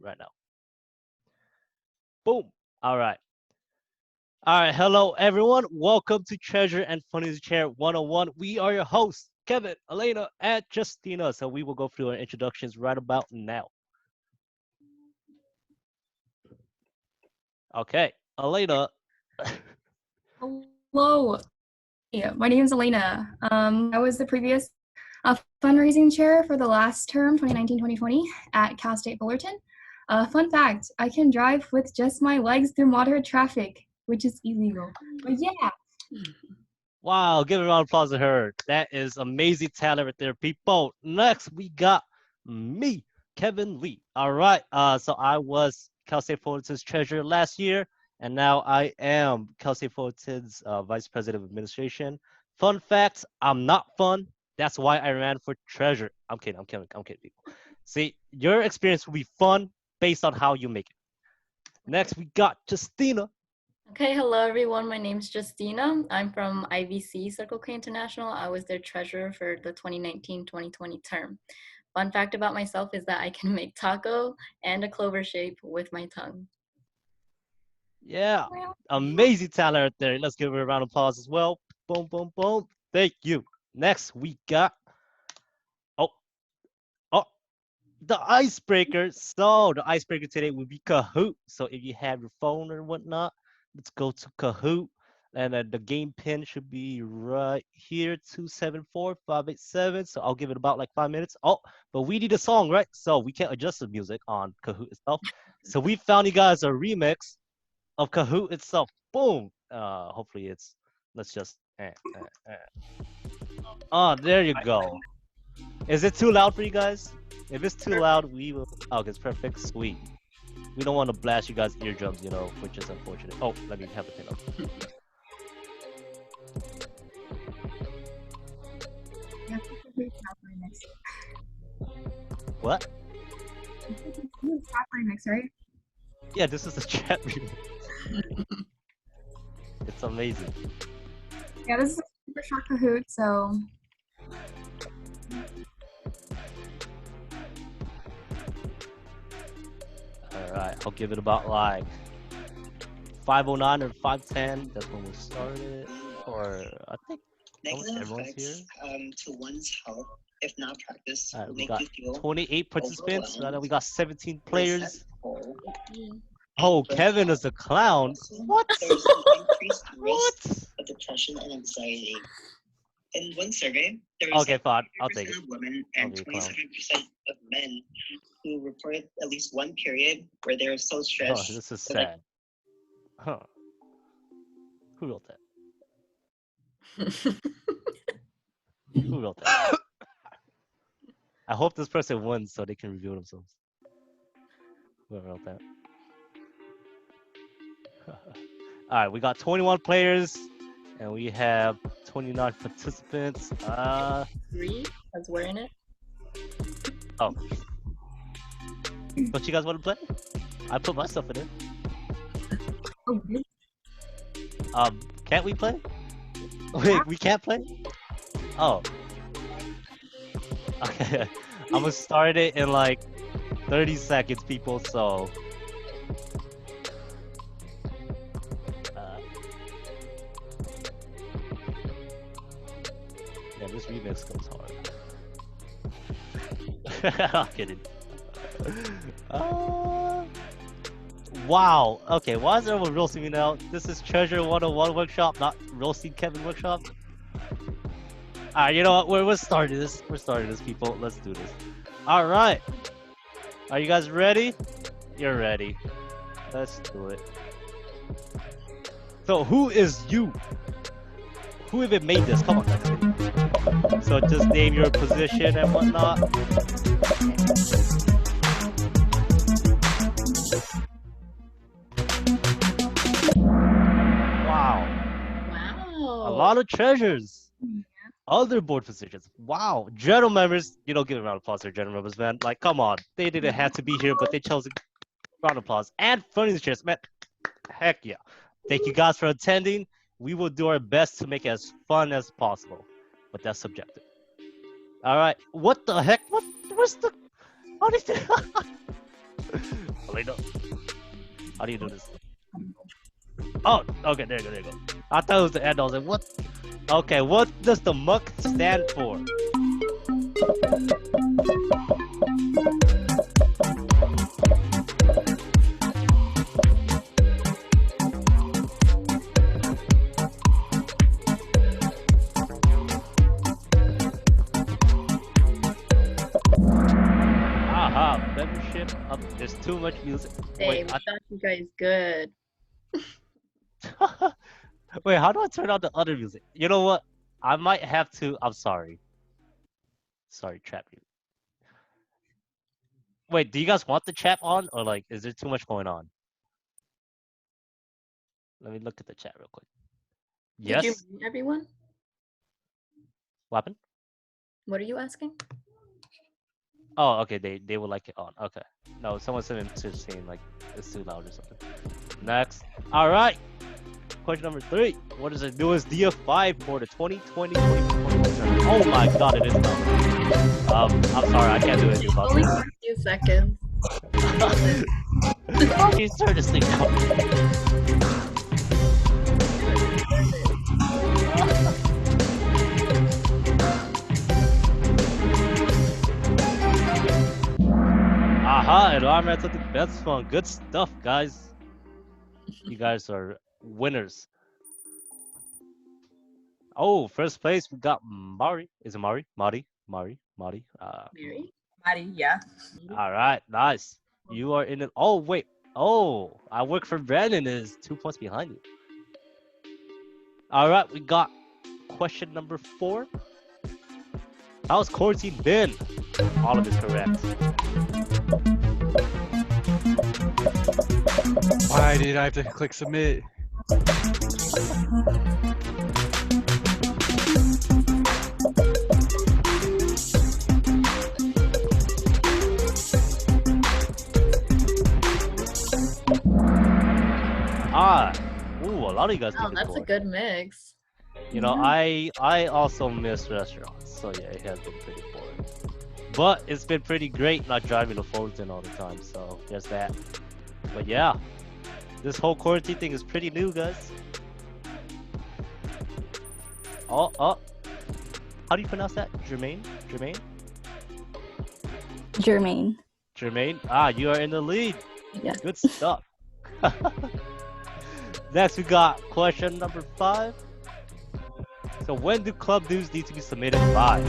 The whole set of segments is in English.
right now. Boom. All right. All right. Hello, everyone. Welcome to Treasure and Fundraising Chair 101. We are your hosts, Kevin, Elena, and Justina. So we will go through our introductions right about now. Okay. Elena. Hello. Yeah, my name is Elena. I was the previous fundraising chair for the last term, 2019-2020, at Cal State Fullerton. Fun fact, I can drive with just my legs through moderate traffic, which is illegal. But yeah. Wow, give a round of applause to her. That is amazing talent right there, people. Next, we got me, Kevin Lee. All right. So I was Cal State Fullerton's treasurer last year, and now I am Cal State Fullerton's vice president of administration. Fun fact, I'm not fun. That's why I ran for treasurer. I'm kidding, people. See, your experience will be fun based on how you make it. Next, we got Justina. Okay, hello everyone. My name is Justina. I'm from IVC Circle K International. I was their treasurer for the 2019-2020 term. Fun fact about myself is that I can make taco and a clover shape with my tongue. Yeah, amazing talent right there. Let's give her a round of applause as well. Boom, boom, boom. Thank you. Next, we got the icebreaker. So the icebreaker today will be Kahoot. So if you have your phone or whatnot, let's go to Kahoot. And the game pin should be right here, 274587. So I'll give it about like 5 minutes. Oh, but we need a song, right? So we can't adjust the music on Kahoot itself. So we found you guys a remix of Kahoot itself. Boom. Hopefully it's, let's just, Oh, there you go. Is it too loud for you guys? If it's too loud, we will. Oh, it's perfect. Sweet. We don't want to blast you guys' eardrums, you know, which is unfortunate. Oh, let me have the pin up. What? Remix, right? Yeah, this is the chat remix. It's amazing. Yeah, this is a super short Kahoot, so. Alright, I'll give it about like 5:09 or 5:10. That's when we started. Or I think everyone's here. To one's health, if not practice, Alright, will we make got you feel 28 participants. Right now we got 17 players. resentful, Oh, Kevin is a clown. What? There's an increased risk What? of depression and anxiety. In one survey, there Okay, was fine. I'll take it. 30% of women and I'll be a clown. 27% of men who reported at least one period where they were so Oh, stressed. this is that, like, sad. Huh. Who wrote that? Who wrote that? I hope this person wins so they can review themselves. Whoever wrote that. Alright, we got 21 players and we have 29 participants. 3, because we're in it. Oh. Don't you guys want to play? I put myself in it. Okay. Can't we play? Wait, we can't play? Oh. Okay. I'm gonna start it in like 30 seconds, people, so. Yeah, this remix goes hard. I'm kidding. Wow. Okay, why is everyone roasting me now? This is Treasure 101 workshop, not roasting Kevin workshop. Alright, you know what? We're starting this. We're starting this, people. Let's do this. Alright. Are you guys ready? You're ready. Let's do it. So, who is you? Who even made this? Come on, guys. So, just name your position and whatnot. Wow. A lot of treasures. Other board positions. Wow. General members, you don't give a round of applause to general members, man. Like, come on. They didn't have to be here, but they chose a round of applause. And fundraising chairs, man. Heck yeah. Thank you guys for attending. We will do our best to make it as fun as possible. But that's subjective. All right. What the heck? What's the... How did Elena. How do you do this? Oh, okay, there you go, there you go. I thought it was the end. I was like, what? Okay, what does the muck stand for? Aha, membership up. There's too much music. Hey, Wait, we got you guys good. wait, how do I turn on the other music? You know what? I might have to. I'm sorry. Sorry, trap you. Wait, do you guys want the chat on, or like, is there too much going on? Let me look at the chat real quick. Did you Yes. mute everyone? What happened? What are you asking? Oh, okay. They would like it on. Okay. No, someone sent a message saying like it's too loud or something. Next. All right. Question number 3. What is the newest DF5 for the 2020? Oh my God, it is not. I'm sorry, I can't do anything about Only this. for a few seconds. You start this thing out. Aha, environmental defense fund. Good stuff, guys. You guys are winners. Oh, first place we got Mari. Is it Mari? Mari? Mary? Maddie, yeah. All right, nice. You are in it. Oh, wait. Oh, I work for Brandon is 2 points behind you. All right, we got question number 4. How's quarantine been? All of it's correct. Why did I have to click submit? Ah, ooh, a lot of you guys Oh, did that's a before. good mix. You know, I also miss restaurants, so yeah, it has been pretty boring. But it's been pretty great not driving to Fullerton all the time, so there's that. But yeah, this whole quarantine thing is pretty new, guys. Oh, how do you pronounce that? Jermaine? Jermaine. Ah, you are in the lead. Yeah. Good stuff. Next, we got question number 5. So when do club dues need to be submitted by?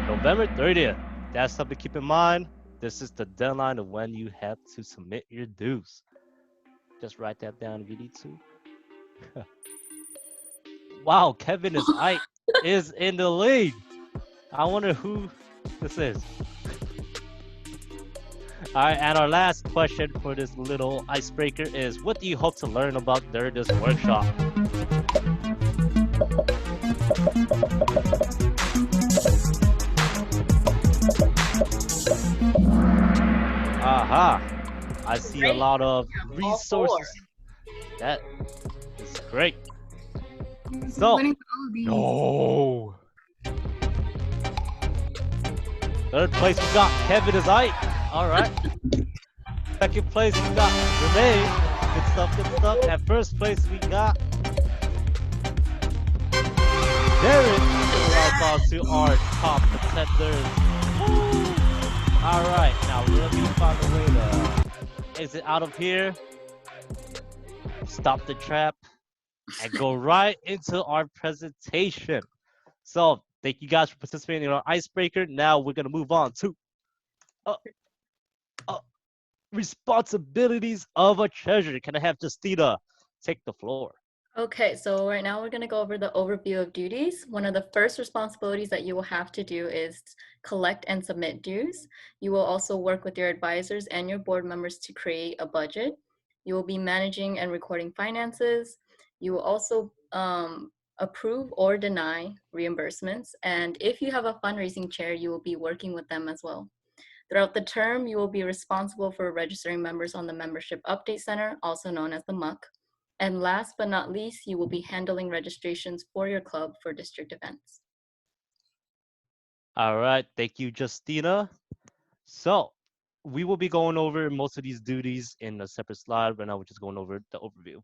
November 30th. That's something to keep in mind. This is the deadline of when you have to submit your dues. Just write that down if you need to. Wow, Kevin is in the lead. I wonder who this is. All right, and our last question for this little icebreaker is, what do you hope to learn about during this workshop? Aha, I see a lot of resources. That is great. So, No. third place we got Kevin is Ike. All right. Second place we got Renee. Good stuff. At first place we got Derek. Round on to our top contenders. All right, now let me find a way to exit out of here. Stop the trap and go right into our presentation. So thank you guys for participating in our icebreaker. Now we're gonna move on to responsibilities of a treasurer. Can I have Justina take the floor? Okay, so right now we're going to go over the overview of duties. One of the first responsibilities that you will have to do is collect and submit dues. You will also work with your advisors and your board members to create a budget. You will be managing and recording finances. You will also approve or deny reimbursements, and if you have a fundraising chair, you will be working with them as well. Throughout the term, you will be responsible for registering members on the Membership Update Center, also known as the MUC. And last but not least, you will be handling registrations for your club for district events. All right, thank you, Justina. So we will be going over most of these duties in a separate slide. Right now, we're just going over the overview.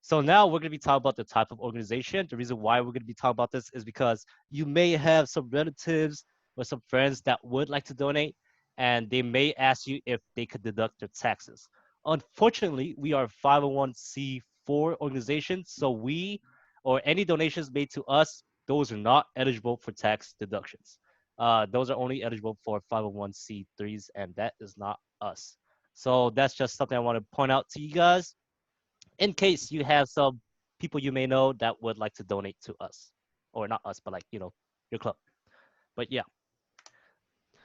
So now we're going to be talking about the type of organization. The reason why we're going to be talking about this is because you may have some relatives or some friends that would like to donate, and they may ask you if they could deduct their taxes. Unfortunately, we are a 501c4 organization, so we or any donations made to us, those are not eligible for tax deductions. Those are only eligible for 501c3s, and that is not us. So that's just something I want to point out to you guys in case you have some people you may know that would like to donate to us, or not us, but like, your club. But yeah.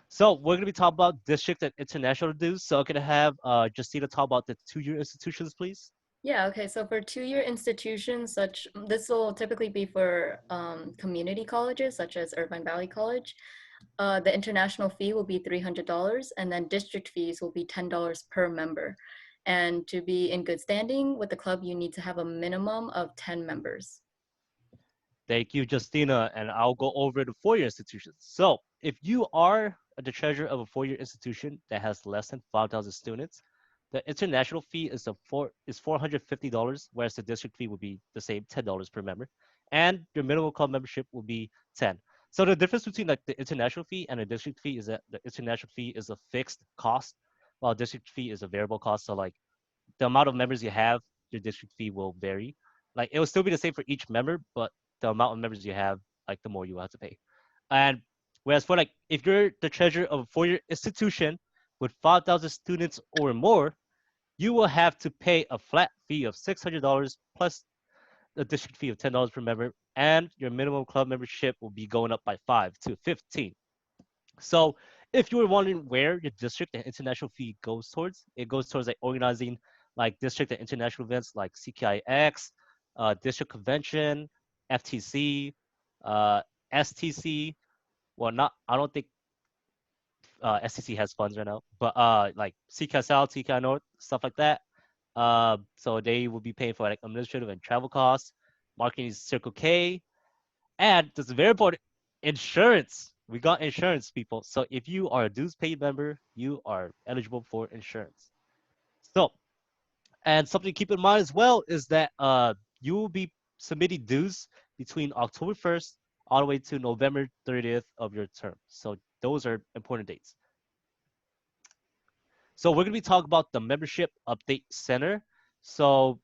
So we're gonna be talking about district and international dues. So I'm gonna have Justina talk about the 2-year institutions, please. Yeah, okay, so for 2-year institutions, this will typically be for community colleges, such as Irvine Valley College. The international fee will be $300, and then district fees will be $10 per member. And to be in good standing with the club, you need to have a minimum of 10 members. Thank you, Justina, and I'll go over the 4-year institutions. So if you are the treasurer of a 4-year institution that has less than 5,000 students, the international fee is $450, whereas the district fee would be the same, $10 per member, and your minimum club membership will be 10. So the difference between like the international fee and the district fee is that the international fee is a fixed cost, while district fee is a variable cost. So like the amount of members you have, your district fee will vary. Like it will still be the same for each member, but the amount of members you have, like the more you will have to pay. And whereas for like if you're the treasurer of a 4-year institution with 5,000 students or more, you will have to pay a flat fee of $600 plus the district fee of $10 per member, and your minimum club membership will be going up by 5 to 15. So if you were wondering where your district and international fee goes towards, it goes towards like organizing like district and international events like CKIX, district convention, FTC, STC. Well, not I don't think STC has funds right now, but like CKI South, CKI North, stuff like that. So they will be paying for like administrative and travel costs, marketing Circle K, and this is very important, insurance. We got insurance, people. So if you are a dues paid member, you are eligible for insurance. So, and something to keep in mind as well is that you will be submitting dues between October 1st all the way to November 30th of your term. So those are important dates. So we're going to be talking about the Membership Update Center. So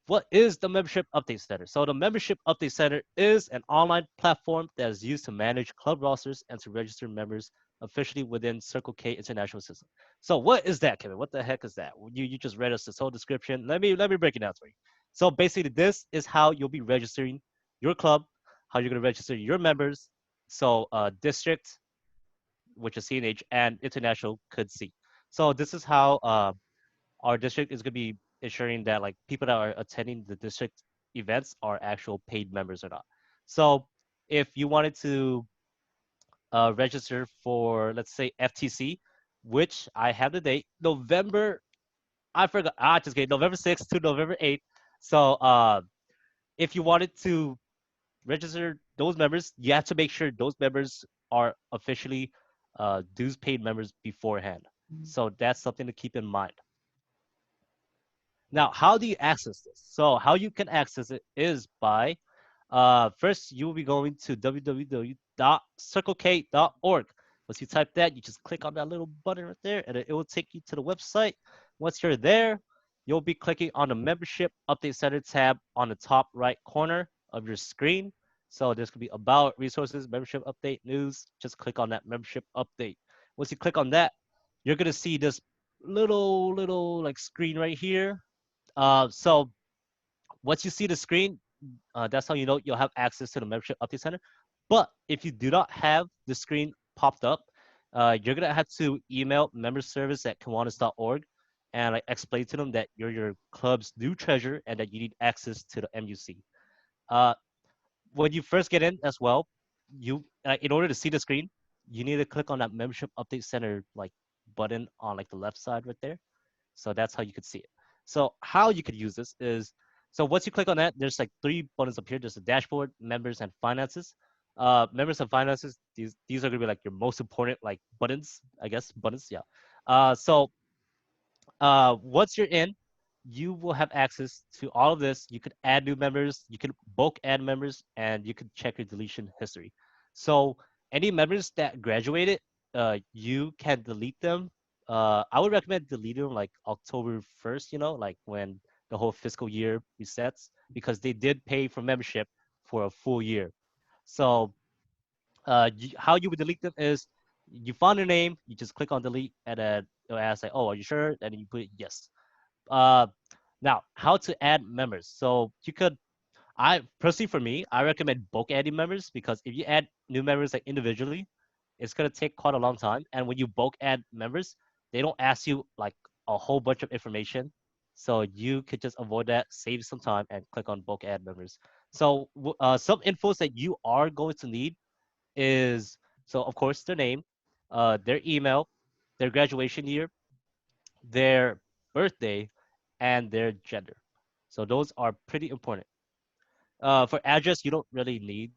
what is the Membership Update Center? So the Membership Update Center is an online platform that is used to manage club rosters and to register members officially within Circle K International System. So what is that, Kevin? What the heck is that? You just read us this whole description. Let me break it down for you. So basically, this is how you'll be registering your club, how you're going to register your members. So district, which is CNH, and international could see. So this is how our district is going to be ensuring that like people that are attending the district events are actual paid members or not. So if you wanted to register for, let's say, FTC, which I have the date, I forgot, just kidding, November 6th to November 8th. So if you wanted to register those members, you have to make sure those members are officially dues paid members beforehand. So that's something to keep in mind. Now, how do you access this? So how you can access it is by, first you will be going to www.circlek.org. Once you type that, you just click on that little button right there, and it will take you to the website. Once you're there, you'll be clicking on the Membership Update Center tab on the top right corner of your screen. So this could be About, Resources, Membership Update, News. Just click on that Membership Update. Once you click on that, you're gonna see this little like screen right here. So once you see the screen, that's how you know you'll have access to the Membership Update Center. But if you do not have the screen popped up, you're gonna have to email memberservice@kiwanis.org and explain to them that you're your club's new treasurer and that you need access to the MUC. When you first get in as well, you in order to see the screen, you need to click on that membership update center like button on like the left side right there. So that's how you could see it. So how you could use this is, so once you click on that, there's like 3 buttons up here. There's a dashboard, members, and finances. Members and finances, these are gonna be like your most important like buttons, I guess, buttons, yeah. So once you're in, you will have access to all of this. You could add new members, you can bulk add members, and you could check your deletion history. So any members that graduated, you can delete them. I would recommend deleting them like October 1st, like when the whole fiscal year resets, because they did pay for membership for a full year. So how you would delete them is you find their name, you just click on delete, and then it'll ask like, oh, are you sure? And then you put yes. Uh, Now, how to add members. So you could, I personally for me, I recommend bulk adding members, because if you add new members like individually, it's gonna take quite a long time. And when you bulk add members, they don't ask you like a whole bunch of information. So you could just avoid that, save some time, and click on bulk add members. So some infos that you are going to need is, so of course their name, their email, their graduation year, their birthday, and their gender. So those are pretty important. For address, you don't really need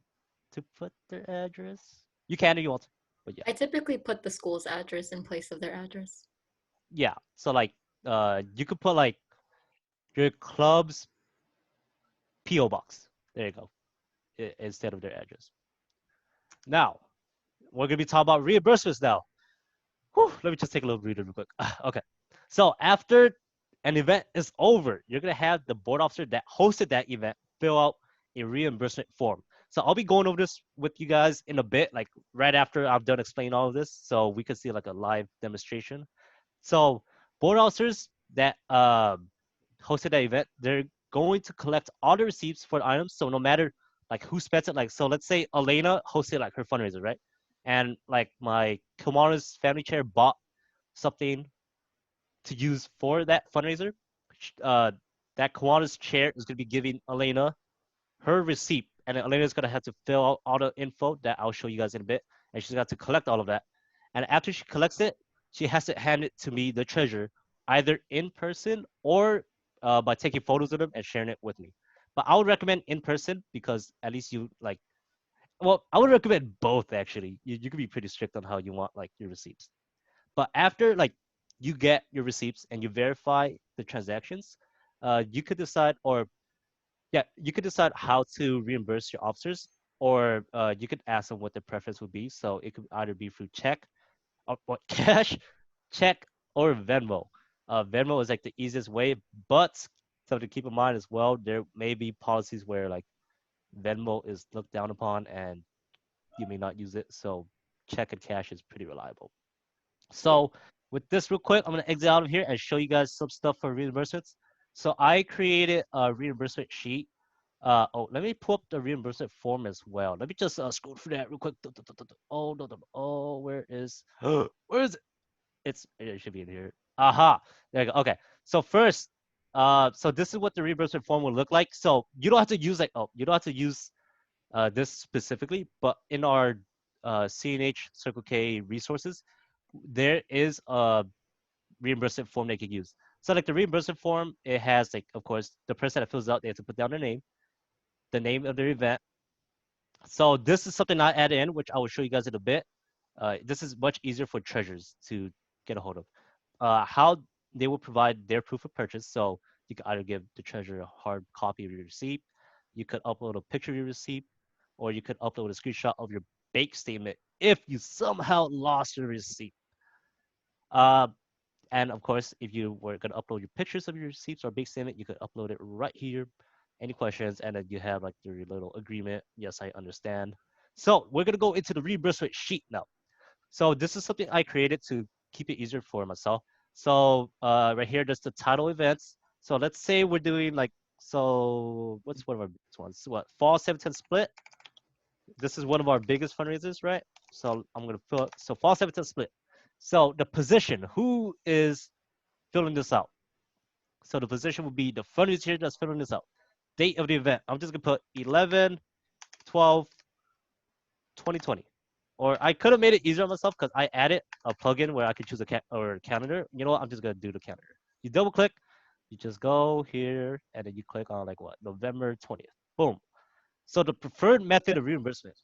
to put their address. You can if you want, but yeah. I typically put the school's address in place of their address. Yeah. So like, you could put like your club's PO box. There you go, instead of their address. Now we're gonna be talking about reimbursements now. Whew, let me just take a little breather real quick. Okay. So after an event is over, you're gonna have the board officer that hosted that event fill out a reimbursement form. So I'll be going over this with you guys in a bit, like right after I'm done explaining all of this, so we can see like a live demonstration. So board officers that hosted that event, they're going to collect all the receipts for the items. So no matter like who spent it, like so let's say Elena hosted like her fundraiser, right? And like my Kumara's family chair bought something to use for that fundraiser. Uh, that Kumara's chair is going to be giving Elena her receipt, and then Elena's going to have to fill out all the info that I'll show you guys in a bit, and she's got to collect all of that. And after she collects it, she has to hand it to me, the treasurer, either in person or by taking photos of them and sharing it with me. But I would recommend in person, because at least you like, well, I would recommend both actually. You can be pretty strict on how you want like your receipts. But after like you get your receipts and you verify the transactions, you could decide, or yeah, you could decide how to reimburse your officers, or you could ask them what their preference would be. So it could either be through check, or cash, check, or Venmo. Venmo is like the easiest way, but something to keep in mind as well, there may be policies where like Venmo is looked down upon and you may not use it. So check and cash is pretty reliable. So with this real quick, I'm gonna exit out of here and show you guys some stuff for reimbursements. So I created a reimbursement sheet. Oh, let me pull up the reimbursement form as well. Let me just scroll through that real quick. Oh, no, no, oh, where is it? It should be in here. Aha, there you go. Okay, so first, so this is what the reimbursement form will look like. So you don't have to use like, oh, you don't have to use this specifically, but in our CNH Circle K resources, there is a reimbursement form they can use. So like the reimbursement form, it has like, of course, the person that fills out, they have to put down their name, the name of their event. So this is something I add in, which I will show you guys in a bit. This is much easier for treasurers to get a hold of. How they will provide their proof of purchase. So you can either give the treasurer a hard copy of your receipt, you could upload a picture of your receipt, or you could upload a screenshot of your bank statement if you somehow lost your receipt. And of course, if you were going to upload your pictures of your receipts or bank statement, you could upload it right here. Any questions? And then you have like your little agreement. Yes, I understand. So we're going to go into the reimbursement sheet now. So this is something I created to keep it easier for myself. So right here, there's the title events. So let's say we're doing like, so what's one of our biggest ones? What, Fall 710 Split? This is one of our biggest fundraisers, right? So I'm going to fill, so Fall 710 Split. So the position, who is filling this out? So the position would be the fundraiser that's filling this out. date of the event. I'm just gonna put 11/12/2020. Or I could have made it easier on myself because I added a plugin where I could choose a calendar. You know what? I'm just gonna do the calendar. You double click, you just go here, and then you click on like what? November 20th. Boom. So the preferred method of reimbursement,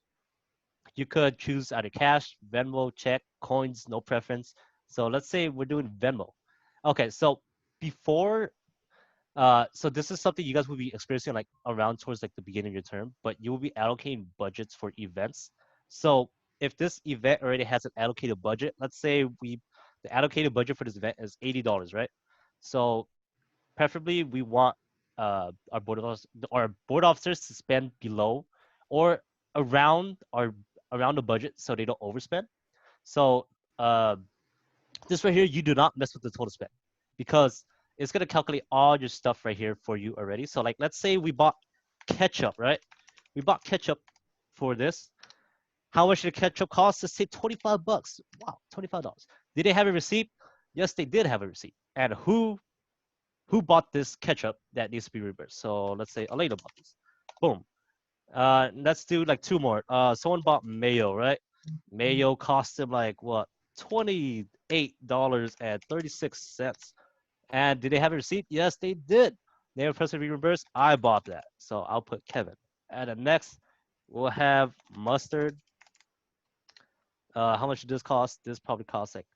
you could choose either cash, Venmo, check, coins, no preference. So let's say we're doing Venmo. Okay, so before, so this is something you guys will be experiencing like around towards like the beginning of your term, but you will be allocating budgets for events. So if this event already has an allocated budget, let's say the allocated budget for this event is $80, right? So preferably we want our board officers to spend below or around the budget so they don't overspend. So this right here, you do not mess with the total spend because it's gonna calculate all your stuff right here for you already. So like let's say we bought ketchup, right? We bought ketchup for this. How much did the ketchup cost? Let's say $25. Wow, $25. Did they have a receipt? Yes, they did have a receipt. And who bought this ketchup that needs to be reimbursed? So let's say Elena bought this. Boom. Let's do like two more. Someone bought mayo, right? Mayo cost them like what? $28.36. And did they have a receipt? Yes, they did. They were supposed to be reimbursed. I bought that. So I'll put Kevin. And then next, we'll have mustard. How much did this cost? This probably costs like,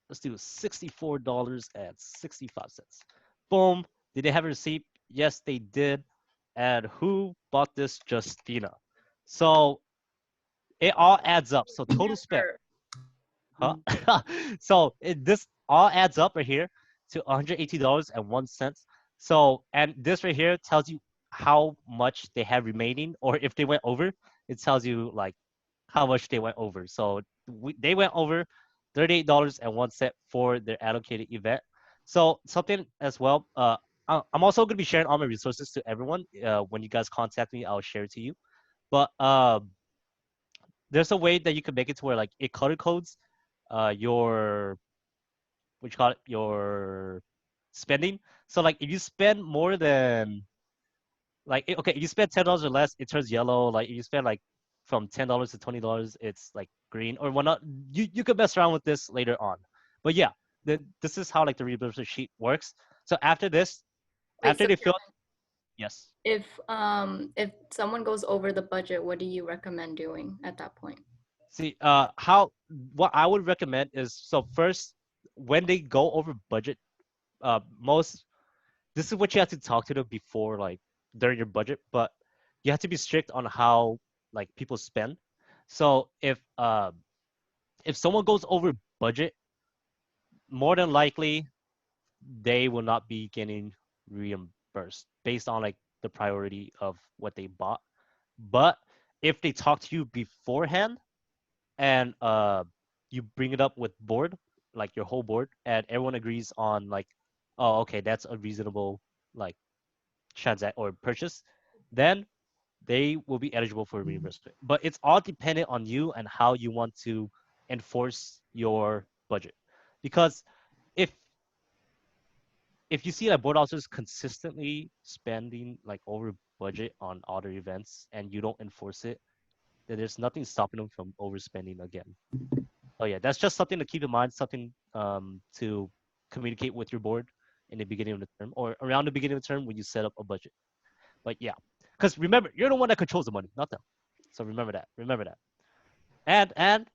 let's do $64.65. Boom. Did they have a receipt? Yes, they did. And who bought this? Justina. So it all adds up. So total spend. Huh? So this all adds up right here to $180.01. So, and this right here tells you how much they have remaining, or if they went over, it tells you like how much they went over. So they went over $38.01 for their allocated event. So something as well. I'm also going to be sharing all my resources to everyone. When you guys contact me, I'll share it to you. But there's a way that you can make it to where like it color codes your your spending. So like if you spend more than okay, if you spend $10 or less, it turns yellow. Like if you spend like from $10 to $20, it's like green or whatnot. You could mess around with this later on. But yeah, this is how like the reimbursement sheet works. So after this, after they fill, yes. If someone goes over the budget, what do you recommend doing at that point? See, what I would recommend is, so first, when they go over budget, this is what you have to talk to them before, like during your budget, but you have to be strict on how like people spend. So if someone goes over budget, more than likely they will not be getting reimbursed based on like the priority of what they bought. But if they talk to you beforehand and you bring it up with board, like your whole board, and everyone agrees on like, oh, okay, that's a reasonable like transact or purchase, then they will be eligible for reimbursement. But it's all dependent on you and how you want to enforce your budget. Because if you see that board officers consistently spending like over budget on other events and you don't enforce it, then there's nothing stopping them from overspending again. Oh yeah, that's just something to keep in mind, something to communicate with your board in the beginning of the term or around the beginning of the term when you set up a budget. But yeah, because remember, you're the one that controls the money, not them. So remember that. Remember that. And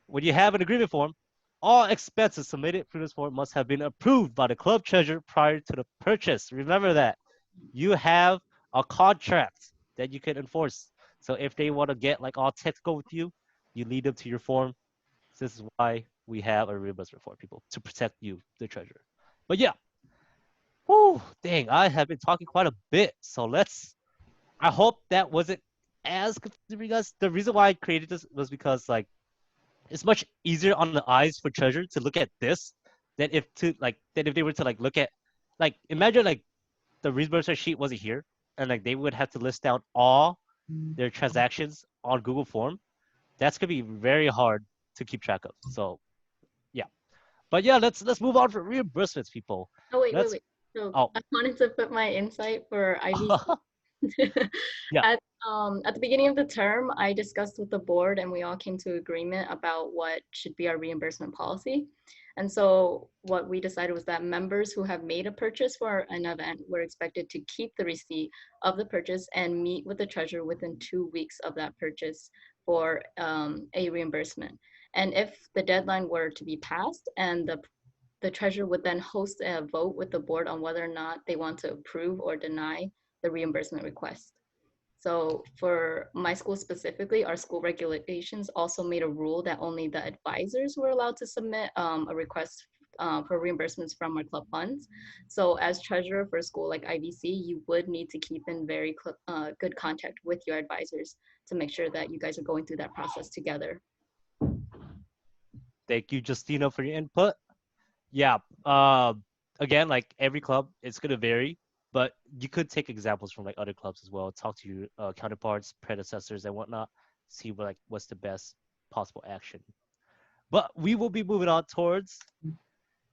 when you have an agreement form, all expenses submitted through this form must have been approved by the club treasurer prior to the purchase. Remember that. You have a contract that you can enforce. So if they want to get like all technical with you, you lead them to your form. This is why we have a reimbursement form, people, to protect you, the treasurer. But yeah. Whew, dang, I have been talking quite a bit. So I hope that wasn't as confusing for you guys. The reason why I created this was because like it's much easier on the eyes for treasurer to look at this than if they were to like look at, like, imagine like the reimbursement sheet wasn't here and like they would have to list down all their transactions on Google Form. That's gonna be very hard to keep track of. So yeah. But yeah, let's move on for reimbursements, people. Oh wait. So Oh. I wanted to put my insight for IVC. Yeah. At the beginning of the term, I discussed with the board and we all came to agreement about what should be our reimbursement policy. And so what we decided was that members who have made a purchase for an event were expected to keep the receipt of the purchase and meet with the treasurer within 2 weeks of that purchase for a reimbursement. And if the deadline were to be passed and the treasurer would then host a vote with the board on whether or not they want to approve or deny the reimbursement request. So for my school specifically, our school regulations also made a rule that only the advisors were allowed to submit a request for reimbursements from our club funds. So as treasurer for a school like IVC, you would need to keep in very good contact with your advisors to make sure that you guys are going through that process together. Thank you, Justina, for your input. Yeah. Again, like every club, it's gonna vary, but you could take examples from like other clubs as well. Talk to your counterparts, predecessors, and whatnot. See what's the best possible action. But we will be moving on towards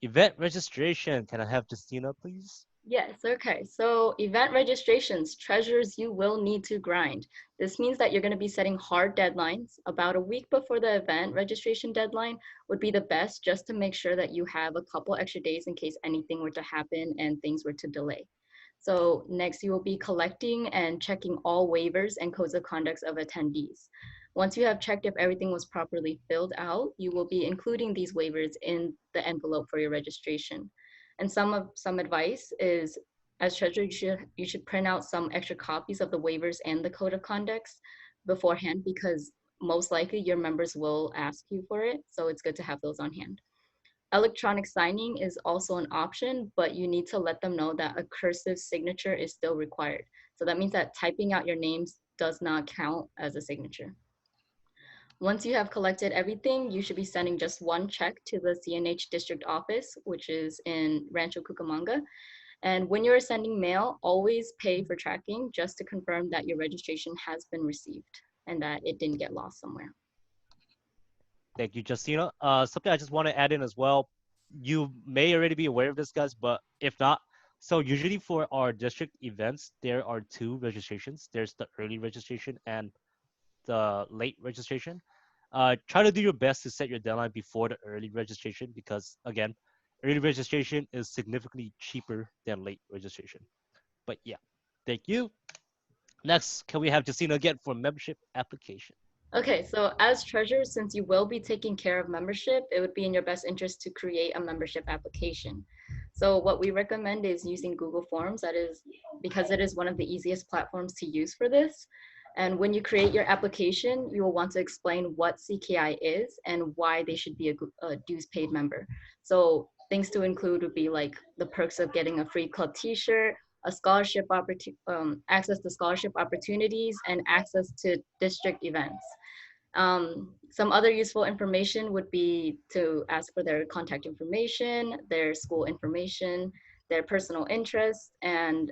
event registration. Can I have Justina, please? Yes, okay. So event registrations, treasurers, you will need to grind. This means that you're going to be setting hard deadlines. About a week before the event registration deadline would be the best, just to make sure that you have a couple extra days in case anything were to happen and things were to delay. So next, you will be collecting and checking all waivers and codes of conduct of attendees. Once you have checked if everything was properly filled out, you will be including these waivers in the envelope for your registration. And some advice is, as treasurer, you should print out some extra copies of the waivers and the code of conduct beforehand, because most likely your members will ask you for it. So it's good to have those on hand. Electronic signing is also an option, but you need to let them know that a cursive signature is still required. So that means that typing out your names does not count as a signature. Once you have collected everything, you should be sending just one check to the CNH district office, which is in Rancho Cucamonga. And when you're sending mail, always pay for tracking, just to confirm that your registration has been received and that it didn't get lost somewhere. Thank you, Justina. Something I just want to add in as well. You may already be aware of this, guys, but if not, so usually for our district events, there are two registrations. There's the early registration and the late registration. Try to do your best to set your deadline before the early registration because, again, early registration is significantly cheaper than late registration. But yeah, thank you. Next, can we have Justina again for membership application? Okay, so as treasurer, since you will be taking care of membership, it would be in your best interest to create a membership application. So what we recommend is using Google Forms. That is because it is one of the easiest platforms to use for this. And when you create your application, you will want to explain what CKI is and why they should be a dues paid member. So things to include would be like the perks of getting a free club t-shirt, a scholarship access to scholarship opportunities, and access to district events. Some other useful information would be to ask for their contact information, their school information, their personal interests, and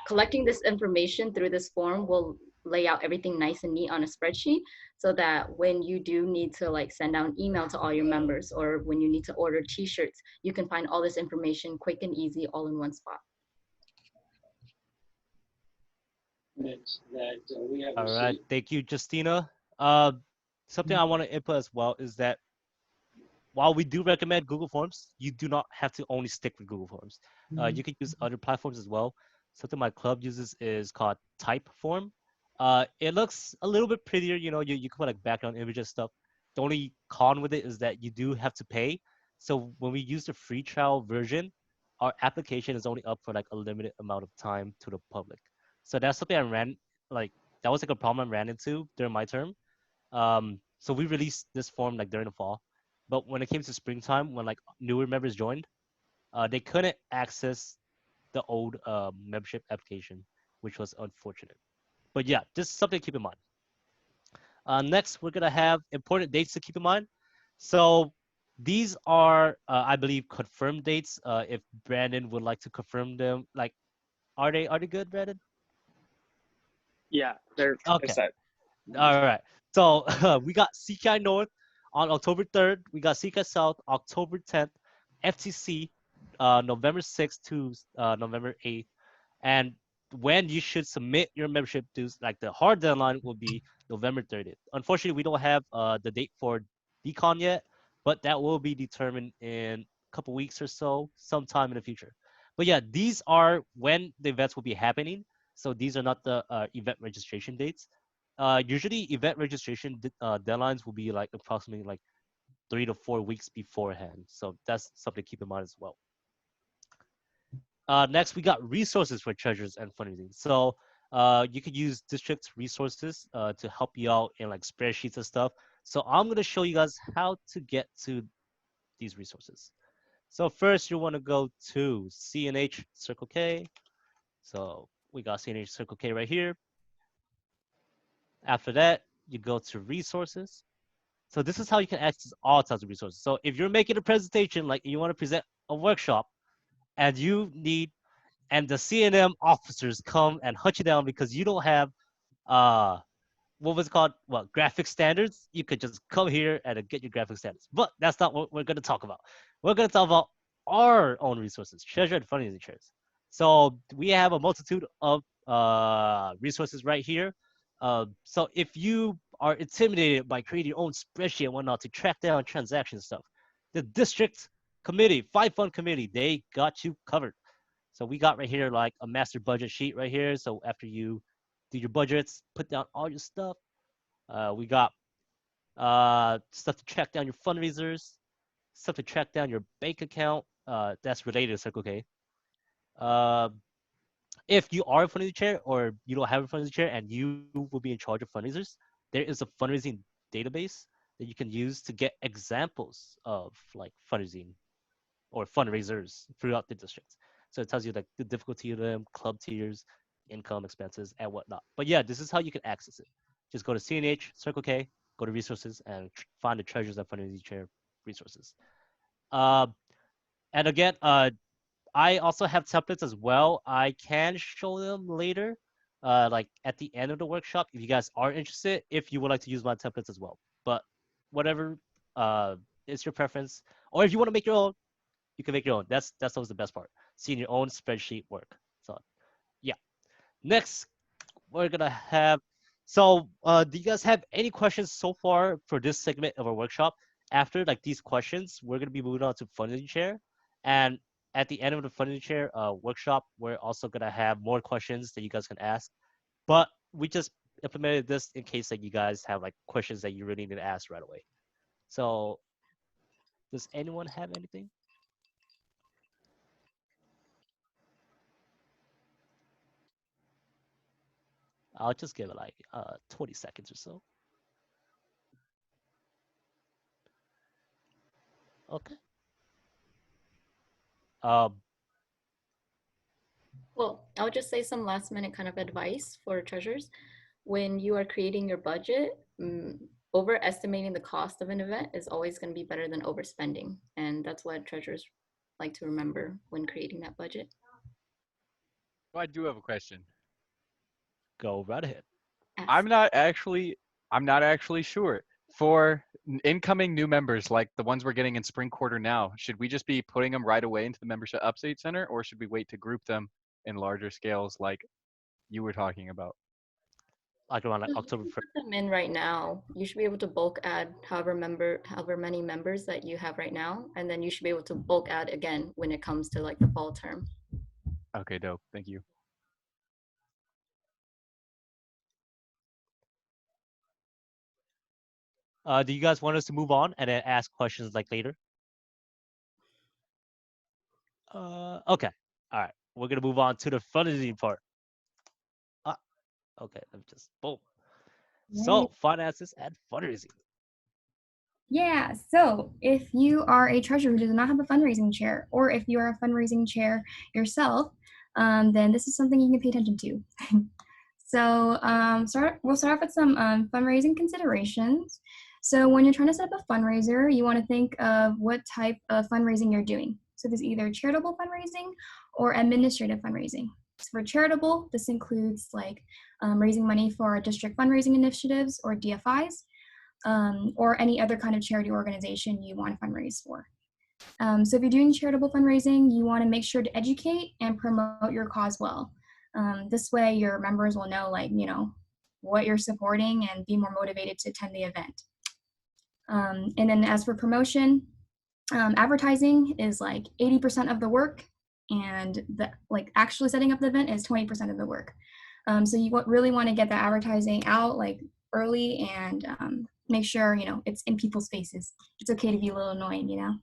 collecting this information through this form will lay out everything nice and neat on a spreadsheet, so that when you do need to like send out an email to all your members, or when you need to order t-shirts, you can find all this information quick and easy all in one spot. All right, thank you, Justina. Something I want to input as well is that while we do recommend Google Forms, you do not have to only stick with Google Forms. You can use other platforms as well. Something my club uses is called Typeform. It looks a little bit prettier, you can put like background images stuff. The only con with it is that you do have to pay. So when we use the free trial version, our application is only up for like a limited amount of time to the public. So that's something that was like a problem I ran into during my term. So we released this form like during the fall, but when it came to springtime, when like newer members joined, they couldn't access the old membership application, which was unfortunate. But yeah, just something to keep in mind. Next, we're gonna have important dates to keep in mind. So these are, I believe, confirmed dates. If Brandon would like to confirm them, like, are they good, Brandon? Yeah, they're Okay. set. All right. So we got CKI North on October 3rd. We got CKI South October 10th. FTC November 6th to November 8th. And when you should submit your membership dues, like the hard deadline will be November 30th. Unfortunately, we don't have the date for decon yet, but that will be determined in a couple weeks or so, sometime in the future. But yeah, these are when the events will be happening. So these are not the event registration dates. Usually, event registration deadlines will be like approximately like 3 to 4 weeks beforehand. So that's something to keep in mind as well. Next, we got resources for treasurers and fundraising. So you could use district resources to help you out in like spreadsheets and stuff. So I'm going to show you guys how to get to these resources. So first, you want to go to CNH Circle K. So we got CNH Circle K right here. After that, you go to resources. So this is how you can access all types of resources. So if you're making a presentation, like you want to present a workshop, and you need, and the CNM officers come and hunt you down because you don't have, what was it called? Well, graphic standards. You could just come here and get your graphic standards. But that's not what we're going to talk about. We're going to talk about our own resources, Treasurer and Fundraising Chairs. So we have a multitude of resources right here. So if you are intimidated by creating your own spreadsheet and whatnot to track down transaction stuff, the district committee, 5-fund committee, they got you covered. So we got right here like a master budget sheet right here. So after you do your budgets, put down all your stuff. We got stuff to track down your fundraisers, stuff to track down your bank account. That's related to Circle K. If you are a fundraising chair or you don't have a fundraising chair and you will be in charge of fundraisers, there is a fundraising database that you can use to get examples of like fundraising or fundraisers throughout the district. So it tells you like the difficulty of them, club tiers, income, expenses, and whatnot. But yeah, this is how you can access it. Just go to CNH, Circle K, go to resources, and find the treasures and fundraising chair resources. And again, I also have templates as well. I can show them later, like at the end of the workshop, if you guys are interested, if you would like to use my templates as well. But whatever is your preference, or if you want to make your own, you can make your own. That's always the best part, seeing your own spreadsheet work. So yeah. Next, we're gonna have. So do you guys have any questions so far for this segment of our workshop? After like these questions, we're gonna be moving on to fundraising chair, and at the end of the fundraising chair workshop, we're also gonna have more questions that you guys can ask. But we just implemented this in case that you guys have like questions that you really need to ask right away. So does anyone have anything? I'll just give it like 20 seconds or so. Okay. Well, I'll just say some last minute kind of advice for treasurers. When you are creating your budget, overestimating the cost of an event is always going to be better than overspending. And that's what treasurers like to remember when creating that budget. Oh, I do have a question. Go right ahead. Ask. I'm not actually sure. For incoming new members, like the ones we're getting in spring quarter now, should we just be putting them right away into the membership update center, or should we wait to group them in larger scales like you were talking about? Like around like October 1st. Put them in right now. You should be able to bulk add however many members that you have right now, and then you should be able to bulk add again when it comes to like the fall term. Okay, dope. Thank you. Do you guys want us to move on and then ask questions like later? Okay. All right. We're gonna move on to the fundraising part. Okay. Let me just boom. So finances and fundraising. Yeah, so if you are a treasurer who does not have a fundraising chair, or if you are a fundraising chair yourself, then this is something you can pay attention to. So we'll start off with some fundraising considerations. So when you're trying to set up a fundraiser, you want to think of what type of fundraising you're doing. So there's either charitable fundraising or administrative fundraising. So for charitable, this includes like raising money for district fundraising initiatives or DFIs, or any other kind of charity organization you want to fundraise for. So if you're doing charitable fundraising, you want to make sure to educate and promote your cause well. This way your members will know, like, you know, what you're supporting and be more motivated to attend the event. And then as for promotion, advertising is like 80% of the work, and the actually setting up the event is 20% of the work. So you really want to get the advertising out like early and make sure, you know, it's in people's faces. It's okay to be a little annoying, you know.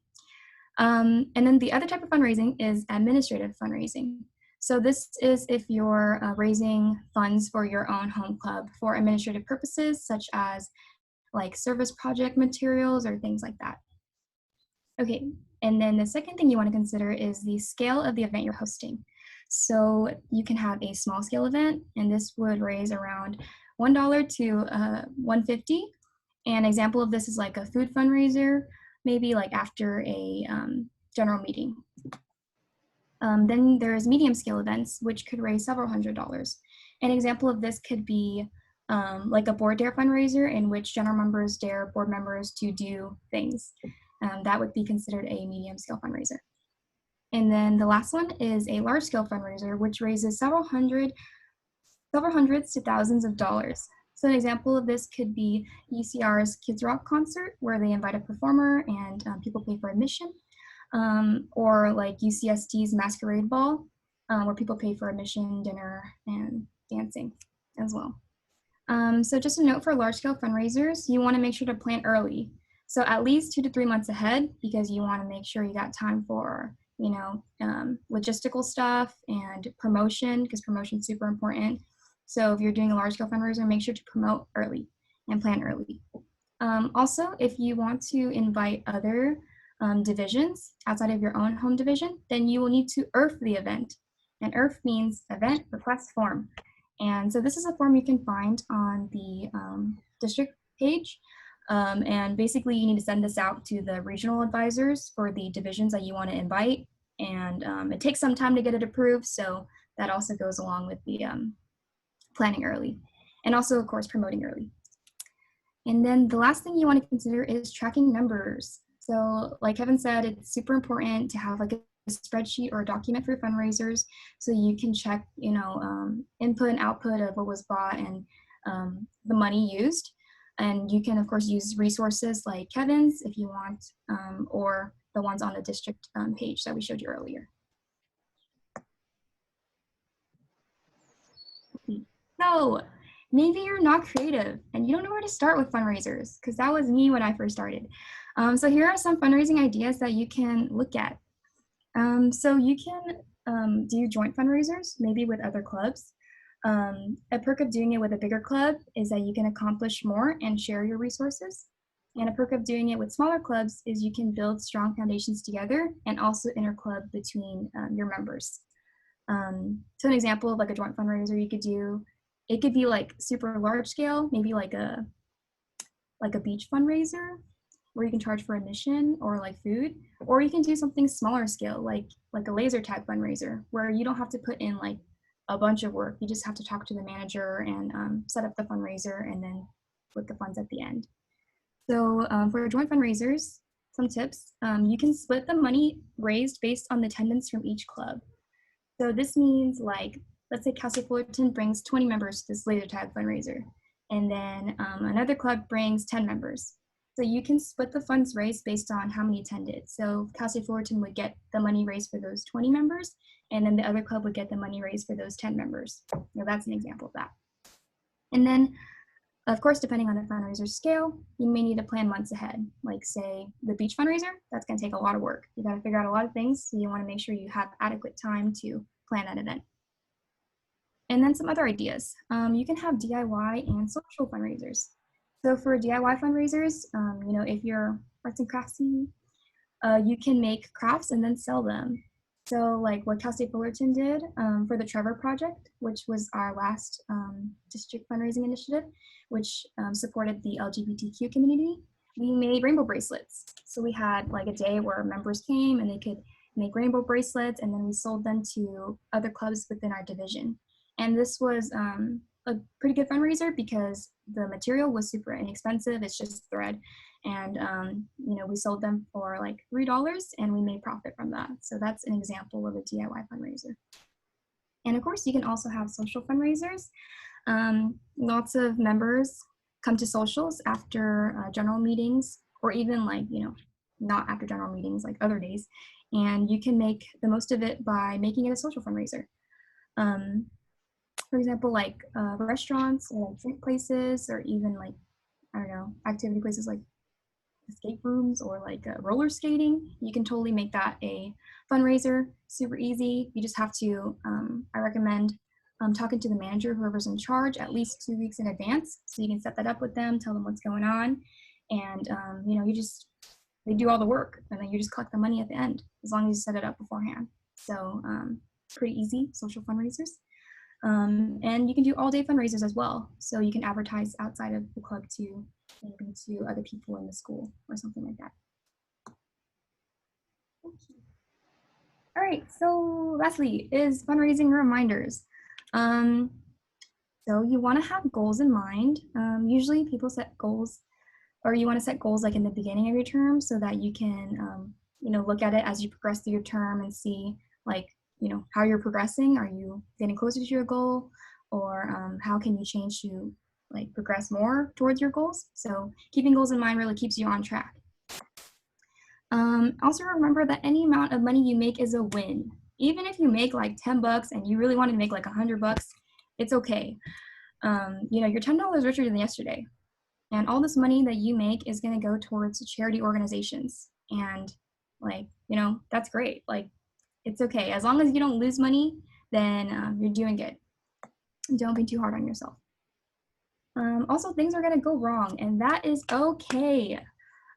And then the other type of fundraising is administrative fundraising. So this is if you're raising funds for your own home club for administrative purposes, such as like service project materials or things like that. Okay, and then the second thing you want to consider is the scale of the event you're hosting. So you can have a small scale event, and this would raise around $1 to $150. An example of this is like a food fundraiser, maybe like after a general meeting. Then there's medium scale events, which could raise several $100s. An example of this could be like a board dare fundraiser, in which general members dare board members to do things. That would be considered a medium scale fundraiser. And then the last one is a large scale fundraiser, which raises several hundreds to thousands of dollars. So an example of this could be UCR's Kids Rock concert, where they invite a performer and people pay for admission, or like UCSD's Masquerade Ball, where people pay for admission, dinner, and dancing as well. So just a note for large scale fundraisers, you want to make sure to plan early. So at least 2 to 3 months ahead, because you want to make sure you got time for, you know, logistical stuff and promotion, because promotion is super important. So if you're doing a large scale fundraiser, make sure to promote early and plan early. Also, if you want to invite other divisions outside of your own home division, then you will need to IRF the event. And IRF means Event Request Form. And so this is a form you can find on the district page. And basically you need to send this out to the regional advisors for the divisions that you want to invite. And it takes some time to get it approved. So that also goes along with the planning early. And also, of course, promoting early. And then the last thing you want to consider is tracking numbers. So like Kevin said, it's super important to have like a spreadsheet or a document for fundraisers, so you can check, you know, input and output of what was bought and the money used. And you can, of course, use resources like Kevin's if you want, or the ones on the district page that we showed you earlier. So maybe you're not creative and you don't know where to start with fundraisers, because that was me when I first started. So here are some fundraising ideas that you can look at. So you can do joint fundraisers, maybe with other clubs. A perk of doing it with a bigger club is that you can accomplish more and share your resources. And a perk of doing it with smaller clubs is you can build strong foundations together and also inter-club between your members. So an example of like a joint fundraiser you could do, it could be like super large scale, maybe like a beach fundraiser where you can charge for admission or like food, or you can do something smaller scale, like a laser tag fundraiser, where you don't have to put in like a bunch of work. You just have to talk to the manager and set up the fundraiser and then put the funds at the end. So for joint fundraisers, some tips, you can split the money raised based on the attendance from each club. So this means, like, let's say Cal State Fullerton brings 20 members to this laser tag fundraiser, and then another club brings 10 members. So you can split the funds raised based on how many attended. So Cal State Fullerton would get the money raised for those 20 members, and then the other club would get the money raised for those 10 members. Now that's an example of that. And then, of course, depending on the fundraiser scale, you may need to plan months ahead. Like, say, the beach fundraiser, that's going to take a lot of work. You got to figure out a lot of things, so you want to make sure you have adequate time to plan that event. And then some other ideas. You can have DIY and social fundraisers. So for DIY fundraisers, you know, if you're arts and craftsy, you can make crafts and then sell them. So like what Cal State Fullerton did for the Trevor Project, which was our last district fundraising initiative, which supported the LGBTQ community, we made rainbow bracelets. So we had like a day where members came and they could make rainbow bracelets, and then we sold them to other clubs within our division. And this was a pretty good fundraiser because the material was super inexpensive. It's just thread. And, you know, we sold them for like $3 and we made profit from that. So that's an example of a DIY fundraiser. And of course, you can also have social fundraisers. Lots of members come to socials after general meetings, or even like, you know, not after general meetings, like other days. And you can make the most of it by making it a social fundraiser. For example, like restaurants or like drink places, or even like, I don't know, activity places like escape rooms or like roller skating. You can totally make that a fundraiser, super easy. You just have to, I recommend talking to the manager, whoever's in charge, at least 2 weeks in advance. So you can set that up with them, tell them what's going on. And, you know, they do all the work and then you just collect the money at the end, as long as you set it up beforehand. So pretty easy, social fundraisers. And you can do all-day fundraisers as well. So you can advertise outside of the club to maybe to other people in the school or something like that. Okay. All right, so lastly is fundraising reminders. So you want to have goals in mind. Usually people set goals, or you want to set goals like in the beginning of your term so that you can, you know, look at it as you progress through your term and see like, you know, how you're progressing. Are you getting closer to your goal, or how can you change to like progress more towards your goals? So keeping goals in mind really keeps you on track. Also remember that any amount of money you make is a win. Even if you make like 10 bucks and you really wanted to make like 100 bucks, it's okay. You know, you're $10 richer than yesterday. And all this money that you make is going to go towards charity organizations. And like, you know, that's great. Like, it's okay. As long as you don't lose money, then you're doing good. Don't be too hard on yourself. Also, things are going to go wrong, and that is okay.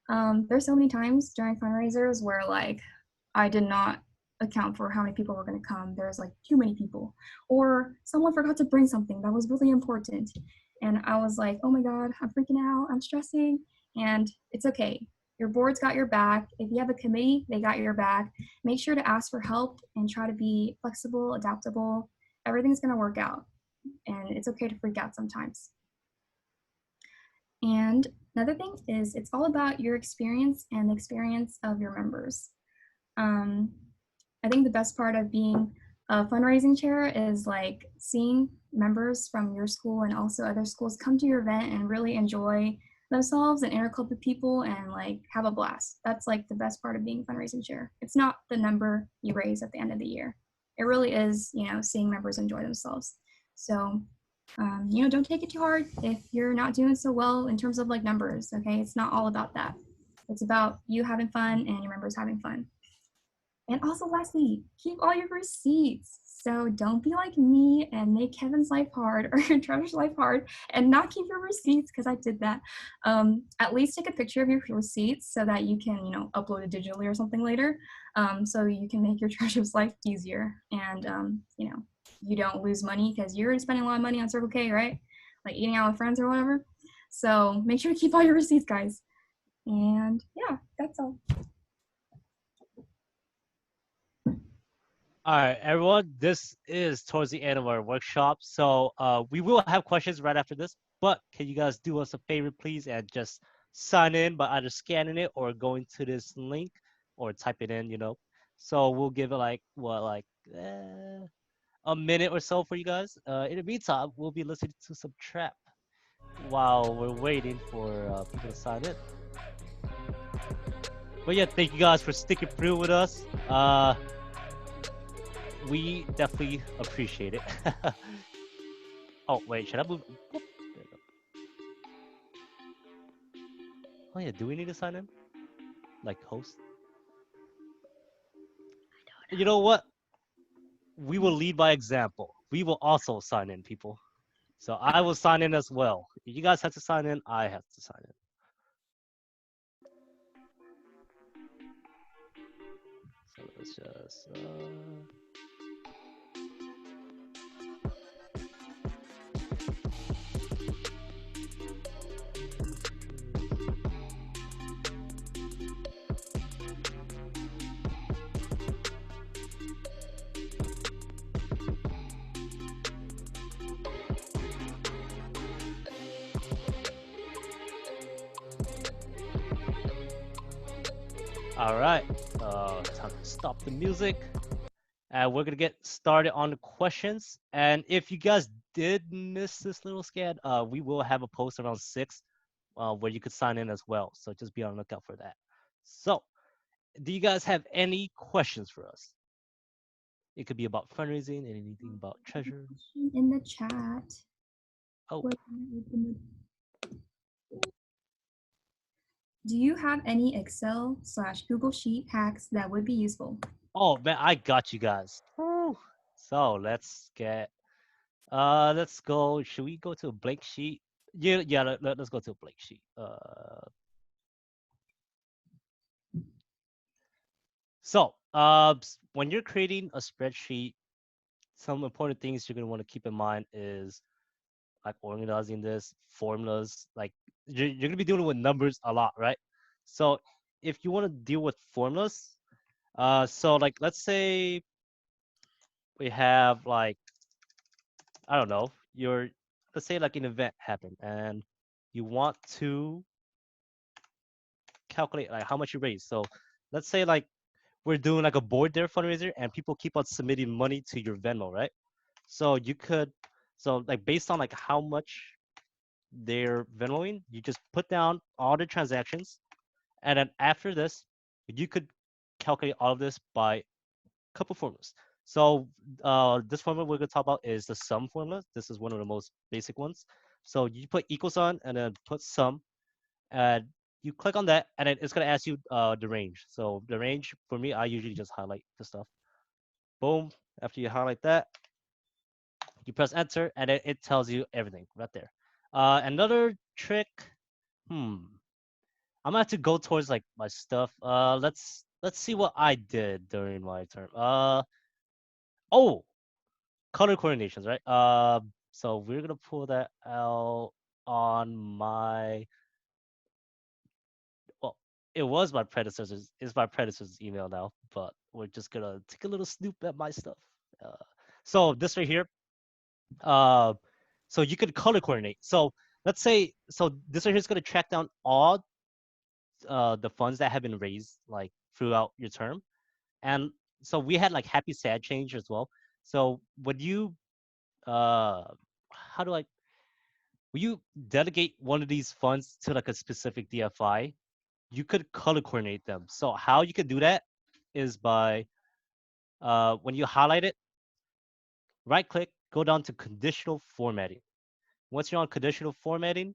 There's so many times during fundraisers where like I did not account for how many people were going to come. There's like too many people, or someone forgot to bring something that was really important. And I was like, oh my God, I'm freaking out, I'm stressing, and it's okay. Your board's got your back. If you have a committee, they got your back. Make sure to ask for help and try to be flexible, adaptable. Everything's gonna work out, and it's okay to freak out sometimes. And another thing is it's all about your experience and the experience of your members. I think the best part of being a fundraising chair is like seeing members from your school and also other schools come to your event and really enjoy themselves and interclub with people and like have a blast. That's like the best part of being a fundraising chair. It's not the number you raise at the end of the year. It really is, you know, seeing members enjoy themselves. So, you know, don't take it too hard if you're not doing so well in terms of like numbers, okay? It's not all about that. It's about you having fun and your members having fun. And also lastly, keep all your receipts. So don't be like me and make Kevin's life hard or Trevor's life hard and not keep your receipts, because I did that. At least take a picture of your receipts so that you can, you know, upload it digitally or something later, so you can make your Treasurer's life easier and, you know, you don't lose money because you're spending a lot of money on Circle K, right? Like eating out with friends or whatever. So make sure to keep all your receipts, guys. And yeah, that's all. All right, everyone, this is towards the end of our workshop. So we will have questions right after this, but can you guys do us a favor, please, and just sign in by either scanning it or going to this link or type it in, you know. So we'll give it like, what, like a minute or so for you guys. In the meantime, we'll be listening to some trap while we're waiting for people to sign in. But yeah, thank you guys for sticking through with us. We definitely appreciate it. Oh, wait, should I move? Whoop, there we go. Oh yeah, do we need to sign in? Like host? You know what? We will lead by example. We will also sign in, people. So I will sign in as well. If you guys have to sign in, I have to sign in. So let's just... All right. Time to stop the music. And we're gonna get started on the questions. And if you guys did miss this little scan, we will have a post around 6, where you could sign in as well. So just be on the lookout for that. So, do you guys have any questions for us? It could be about fundraising, anything about treasure. In the chat. Oh, do you have any Excel/Google Sheet hacks that would be useful? oh man, I got you guys. Woo. So let's go. Should we go to a blank sheet? Yeah. Let's go to a blank sheet. So, when you're creating a spreadsheet, some important things you're gonna want to keep in mind is like organizing this, formulas. Like you're gonna be dealing with numbers a lot, right? So if you want to deal with formulas, so like let's say we have like, I don't know, let's say like an event happened and you want to calculate like how much you raise. So let's say like we're doing like a board there fundraiser and people keep on submitting money to your Venmo, right? So like based on like how much they're Venmoing, you just put down all the transactions, and then after this, you could calculate all of this by a couple formulas. So this formula we're gonna talk about is the sum formula. This is one of the most basic ones. So you put equals on and then put sum, and you click on that, and then it's gonna ask you the range. So the range for me, I usually just highlight the stuff. Boom. After you highlight that, you press enter, and it tells you everything right there. Another trick. I'm gonna have to go towards like my stuff. Let's see what I did during my term. Oh, color coordinations, right? So we're gonna pull that out on my. Well, it was my predecessor's. It's my predecessor's email now, but we're just gonna take a little snoop at my stuff. So this right here. Uh, so you could color coordinate. So let's say this right here is gonna track down all the funds that have been raised like throughout your term. And so we had like happy sad change as well. So would you how do I will you delegate one of these funds to like a specific DFI? You could color coordinate them. So how you could do that is by when you highlight it, right click, go down to conditional formatting. Once you're on conditional formatting,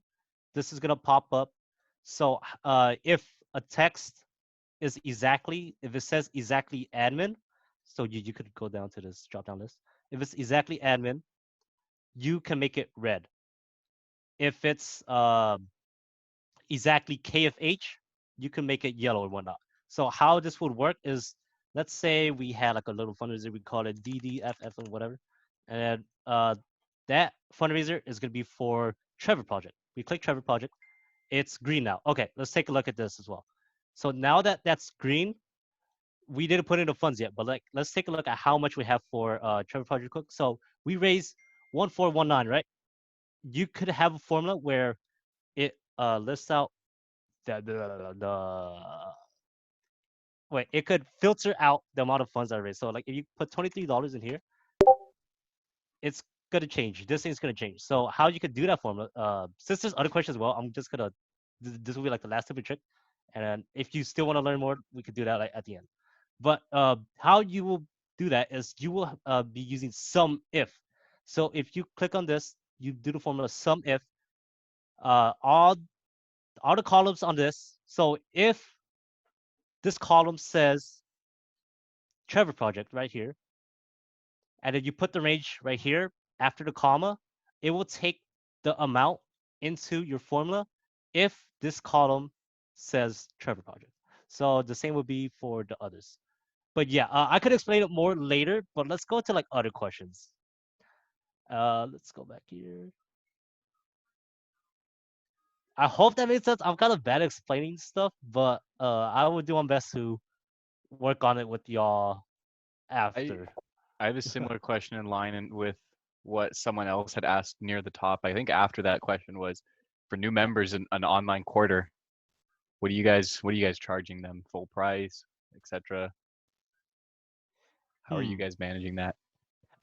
this is gonna pop up. So if a text is if it says exactly admin, so you could go down to this drop down list. If it's exactly admin, you can make it red. If it's exactly KFH, you can make it yellow or whatnot. So how this would work is, let's say we had like a little fundraiser, we call it DDFF or whatever, and that fundraiser is gonna be for Trevor Project. We click Trevor Project, it's green now. Okay, let's take a look at this as well. So now that that's green, we didn't put in the funds yet, but like let's take a look at how much we have for Trevor Project Cook. So we raised 1419, right? You could have a formula where it lists out the wait, it could filter out the amount of funds I raised. So like if you put $23 in here, it's gonna change. This thing's gonna change. So how you could do that formula? Since there's other questions as well, I'm just gonna this will be like the last stupid trick. And then if you still want to learn more, we could do that like at the end. But how you will do that is you will be using sum if. So if you click on this, you do the formula sum if all the columns on this. So if this column says Trevor Project right here, and then you put the range right here after the comma, it will take the amount into your formula if this column says Trevor Project. So the same would be for the others. But yeah, I could explain it more later, but let's go to like other questions. Let's go back here. I hope that makes sense. I'm kind of bad at explaining stuff, but I will do my best to work on it with y'all after. I have a similar question in line and with what someone else had asked near the top. I think after that question was for new members in an online quarter. What are you guys charging them? Full price, etc. How are you guys managing that?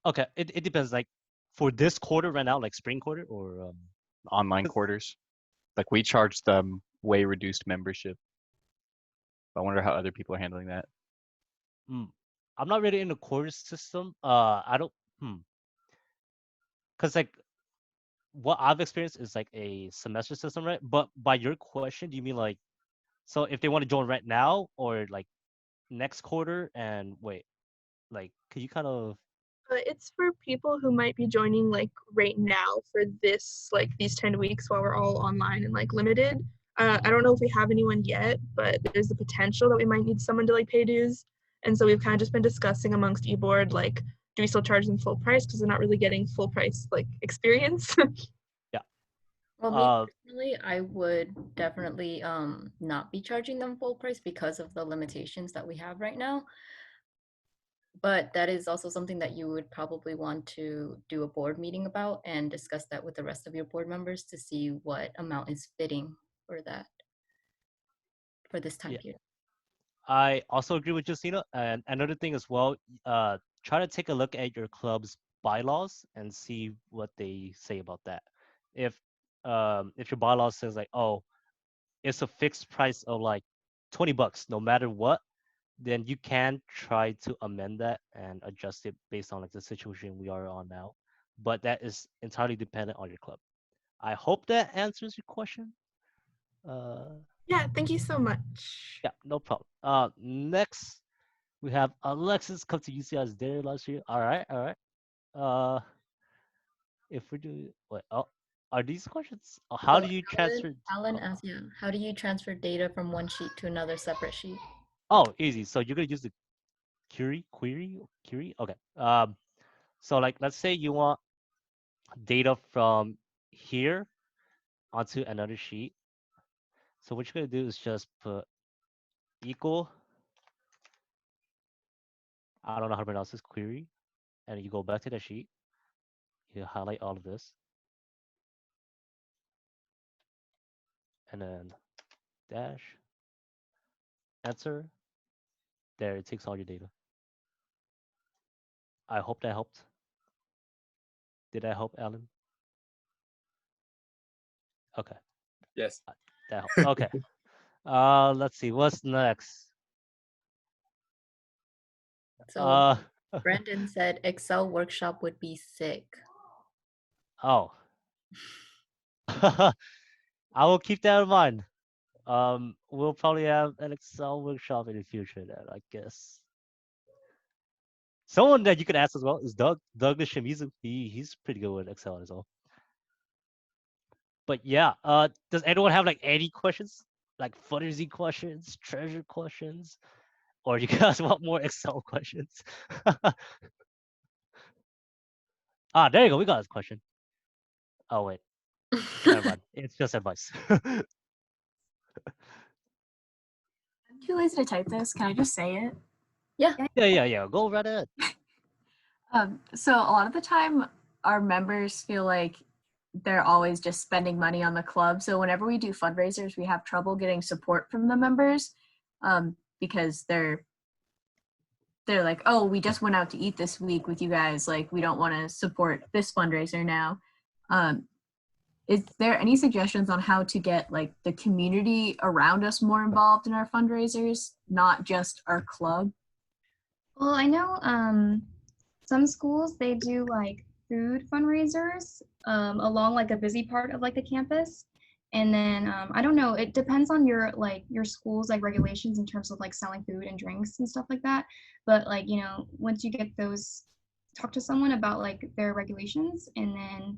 Okay, it depends. Like for this quarter right now, like spring quarter or Online quarters. Like we charge them way reduced membership. I wonder how other people are handling that. I'm not really in the quarter system. I don't. Cause like what I've experienced is like a semester system, right? But by your question, do you mean like, so if they want to join right now or like next quarter? And wait, like, can you kind of? It's for people who might be joining like right now for this, like these 10 weeks while we're all online and like limited. I don't know if we have anyone yet, but there's the potential that we might need someone to like pay dues. And so we've kind of just been discussing amongst eBoard, like, do we still charge them full price? Because they're not really getting full price like experience. Yeah. Well, me personally, I would definitely not be charging them full price because of the limitations that we have right now. But that is also something that you would probably want to do a board meeting about and discuss that with the rest of your board members to see what amount is fitting for that, for this time period. I also agree with Justina. And another thing as well, try to take a look at your club's bylaws and see what they say about that. If your bylaws says like, oh, it's a fixed price of like $20 no matter what, then you can try to amend that and adjust it based on like the situation we are on now. But that is entirely dependent on your club. I hope that answers your question. Yeah, thank you so much. Yeah, no problem. Next we have Alexis come to UCI's dinner last year. All right. If we do what? Oh, are these questions? How do you transfer? Alan asked, yeah, how do you transfer data from one sheet to another separate sheet? Oh, easy. So you're gonna use the query. Okay. So like let's say you want data from here onto another sheet. So what you're gonna do is just put equal. I don't know how to pronounce this query, and you go back to the sheet. You highlight all of this, and then dash enter. There, it takes all your data. I hope that helped. Did that help, Alan? Okay. Yes. That helped. Okay. Let's see. What's next? So Brendan said Excel workshop would be sick. Oh. I will keep that in mind. We'll probably have an Excel workshop in the future then, I guess. Someone that you could ask as well is Douglas Shimizu. He's pretty good with Excel as well. But yeah, does anyone have like any questions? Like fundraising questions, treasure questions? Or you guys want more Excel questions? There you go. We got this question. Oh wait. Never mind. It's just advice. I'm too lazy to type this. Can I just say it? Yeah. Go right ahead. So a lot of the time, our members feel like they're always just spending money on the club. So whenever we do fundraisers, we have trouble getting support from the members because they're like, oh, we just went out to eat this week with you guys. Like, we don't want to support this fundraiser now. Is there any suggestions on how to get like the community around us more involved in our fundraisers, not just our club? Well, I know some schools, they do like food fundraisers along like a busy part of like the campus. And then I don't know, it depends on your school's like regulations in terms of like selling food and drinks and stuff like that. But like, you know, once you get those, talk to someone about like their regulations, and then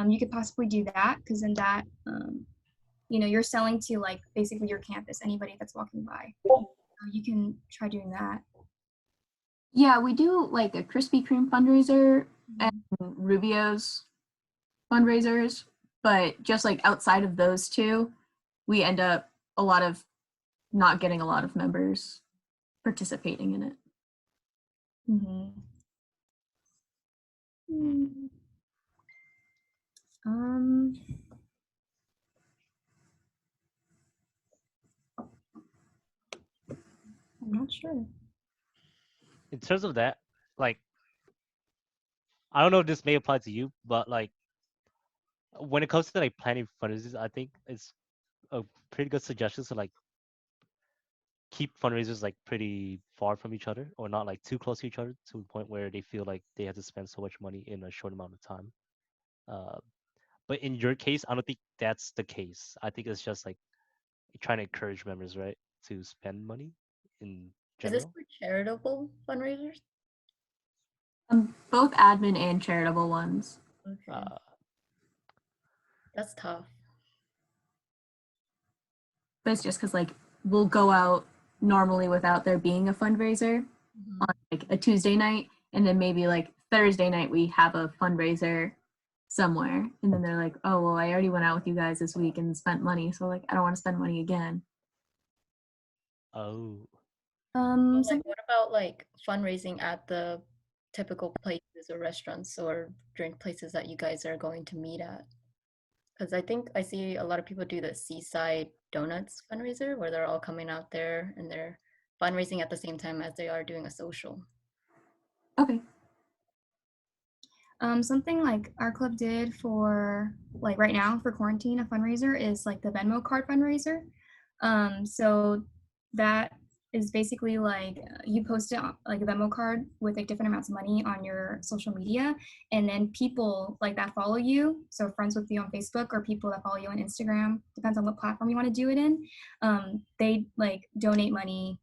you could possibly do that, because in that, you know, you're selling to like basically your campus, anybody that's walking by. You can try doing that. Yeah, we do like a Krispy Kreme fundraiser and Rubio's fundraisers, but just like outside of those two, we end up not getting a lot of members participating in it. I'm not sure. In terms of that, like, I don't know if this may apply to you, but like, when it comes to like planning fundraisers, I think it's a pretty good suggestion to like keep fundraisers like pretty far from each other or not like too close to each other to the point where they feel like they have to spend so much money in a short amount of time. Uh, but in your case, I don't think that's the case. I think it's just like trying to encourage members, right, to spend money in Is this general. for charitable fundraisers? Both admin and charitable ones. Okay. That's tough. But it's just because like we'll go out normally without there being a fundraiser on like a Tuesday night, and then maybe like Thursday night we have a fundraiser somewhere, and then they're like, oh well, I already went out with you guys this week and spent money, so like I don't want to spend money again. Oh. Like, what about like fundraising at the typical places or restaurants or drink places that you guys are going to meet at? Because I think I see a lot of people do the Seaside Donuts fundraiser where they're all coming out there and they're fundraising at the same time as they are doing a social. Okay. Something like our club did for like right now for quarantine, a fundraiser is like the Venmo card fundraiser. So that is basically like you post it on, like a Venmo card with like different amounts of money on your social media, and then people like that follow you, so friends with you on Facebook or people that follow you on Instagram, depends on what platform you want to do it in, they like donate money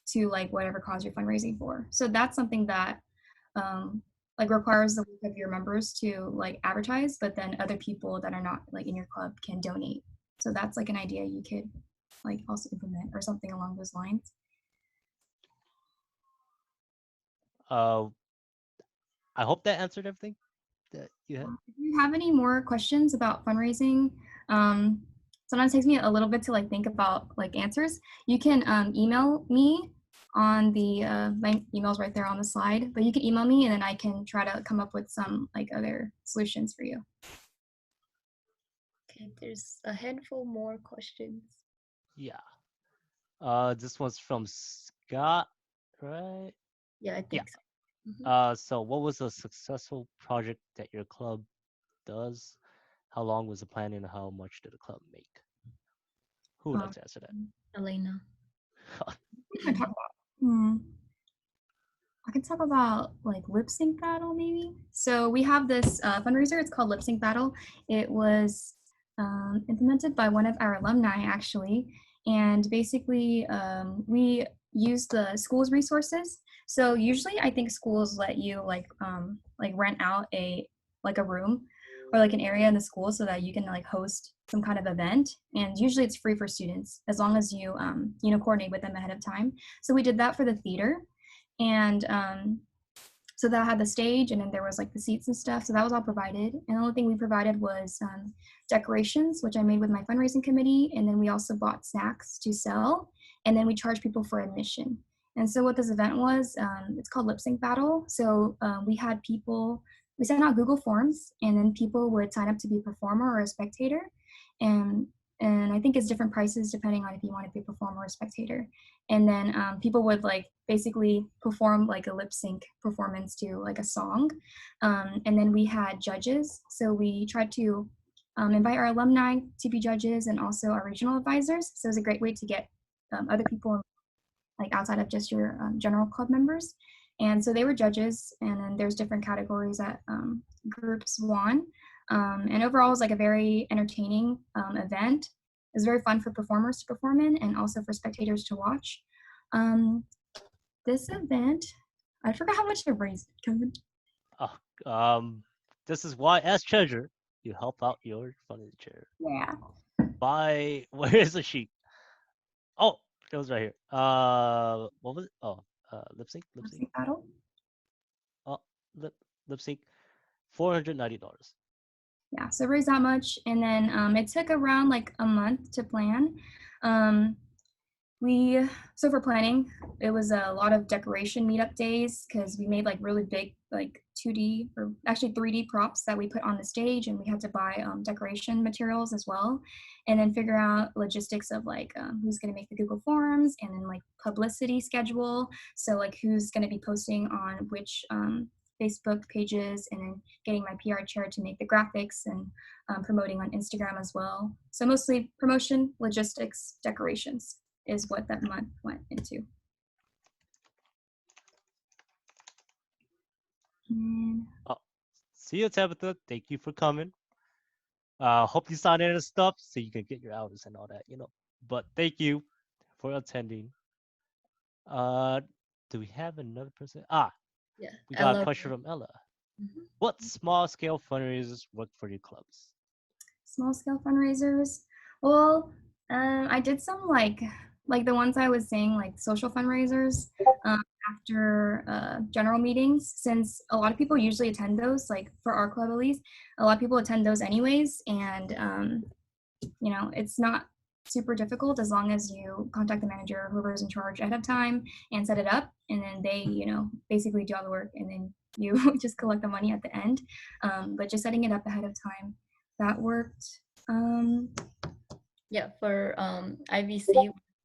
to like whatever cause you're fundraising for. So that's something that like requires the work of your members to like advertise, but then other people that are not like in your club can donate. So that's like an idea you could like also implement or something along those lines. I hope that answered everything that you had. If you have any more questions about fundraising, sometimes it takes me a little bit to like think about like answers. You can email me on the my email's right there on the slide, but you can email me and then I can try to come up with some like other solutions for you. Okay, there's a handful more questions. Yeah. This one's from Scott, right? Yeah, I think so. So what was a successful project that your club does? How long was the plan and how much did the club make? Who would like to answer that? Elena. I can talk about like lip sync battle maybe. So we have this fundraiser. It's called Lip Sync Battle. It was implemented by one of our alumni actually, and basically we use the school's resources. So usually I think schools let you like rent out a room or like an area in the school so that you can like host some kind of event, and usually it's free for students as long as you coordinate with them ahead of time. So we did that for the theater, and so that had the stage, and then there was like the seats and stuff, so that was all provided. And the only thing we provided was decorations, which I made with my fundraising committee, and then we also bought snacks to sell, and then we charged people for admission. And so what this event was, it's called Lip Sync Battle. So we had people, we sent out Google Forms, and then people would sign up to be a performer or a spectator. And I think it's different prices depending on if you want to be a performer or a spectator. And then people would like basically perform like a lip sync performance to like a song. And then we had judges. So we tried to invite our alumni to be judges and also our regional advisors. So it was a great way to get other people like outside of just your general club members. And so they were judges, and then there's different categories that groups won. And overall it was like a very entertaining event. It was very fun for performers to perform in and also for spectators to watch. This event, I forgot how much I raised, Kevin. This is why as treasurer, you help out your fundraising chair. Yeah. Where is the sheet? Oh, it was right here. What was it? Oh, lip sync battle. Oh, lip sync, $490. Yeah, so raised that much, and then it took around like a month to plan. So for planning, it was a lot of decoration meetup days because we made like really big like 2D or actually 3D props that we put on the stage, and we had to buy decoration materials as well, and then figure out logistics of like who's going to make the Google Forms, and then like publicity schedule. So like who's going to be posting on which Facebook pages, and then getting my PR chair to make the graphics and promoting on Instagram as well. So mostly promotion, logistics, decorations is what that month went into. Oh, see you, Tabitha. Thank you for coming. Hope you sign in and stuff so you can get your hours and all that, you know. But thank you for attending. Do we have another person? Yeah. We got Ella. a question from Ella. Mhm. What small scale fundraisers work for your clubs? Small scale fundraisers. Well, I did some like the ones I was saying, like social fundraisers after general meetings, since a lot of people usually attend those, like for our club at least, a lot of people attend those anyways. And, you know, it's not super difficult as long as you contact the manager or whoever's in charge ahead of time and set it up. And then they, you know, basically do all the work, and then you just collect the money at the end. But just setting it up ahead of time, that worked. Yeah, for IVC,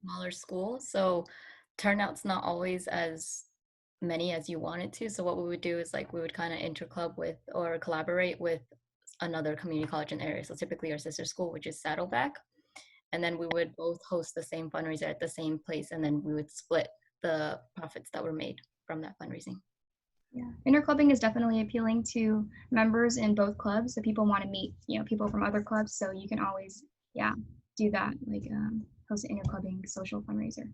smaller school, so turnout's not always as many as you want it to. So what we would do is like we would kind of interclub with or collaborate with another community college in the area. So typically our sister school, which is Saddleback, and then we would both host the same fundraiser at the same place, and then we would split the profits that were made from that fundraising. Yeah, interclubbing is definitely appealing to members in both clubs. So people want to meet, you know, people from other clubs. So you can always, yeah, do that, like host an interclubbing social fundraiser.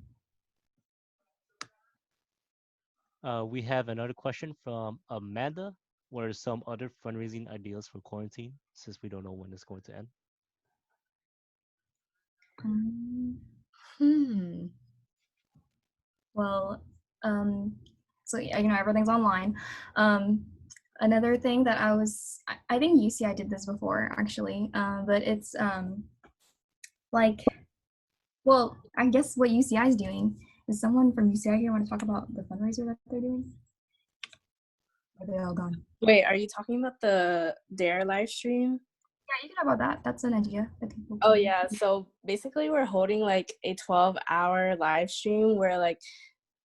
We have another question from Amanda. What are some other fundraising ideas for quarantine, since we don't know when it's going to end? Well, so you know, everything's online. Another thing that I think UCI did this before actually, but it's like, well, I guess what UCI is doing is, someone from UCI here want to talk about the fundraiser that they're doing? Are they all gone? Wait, are you talking about the DARE live stream? Yeah, you can talk about that. That's an idea that people Oh can- yeah, so basically we're holding like a 12-hour live stream where like